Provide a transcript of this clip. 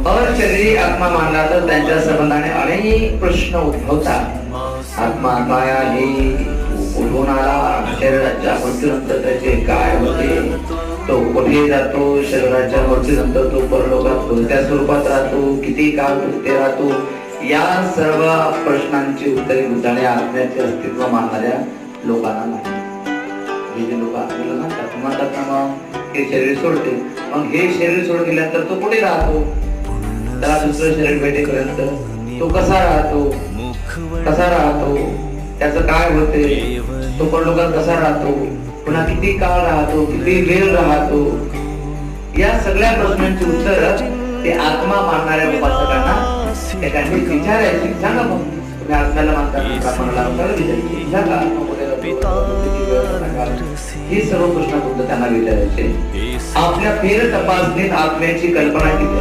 अशरीरी आत्मा मानला तर त्यांच्या संबंधाने अनेक प्रश्न उद्भवतात. आत्मा माया हे कुठून आला, शरीराच्या मृत्यूनंतर त्याचे काय होते, तो कुठे जातो, शरीराच्या मृत्यूनंतर तो परलोकात कोणत्या स्वरूपात राहतो, किती काळ तिथे राहतो, या सर्व प्रश्नांची उत्तरे बुद्धाने आत्म्याचे अस्तित्व मानणाऱ्या लोकांना नाही. हे जे लोक आत्म्याला म्हणतात ना, मग हे शरीर सोडते, मग हे शरीर सोडून गेल्यानंतर तो कुठे राहतो, त्याला दुसरं शरीर भेटेपर्यंत तो कसा राहतो, त्याचं काय होते, तो परलोकात कसा राहतो, पुन्हा किती काळ राहतो, किती वेळ राहतो, या सगळ्या प्रश्नांची उत्तर ते आत्मा मानणाऱ्या उपासकांना एखादी विचारायची. सांगा मग तुम्ही आत्म्याला मानता, आपणाला विचारायची, सांगा हे सर्व प्रश्न फक्त त्यांना विचारायचे. आपल्या फेर तपासणीत आत्म्याची कल्पना किती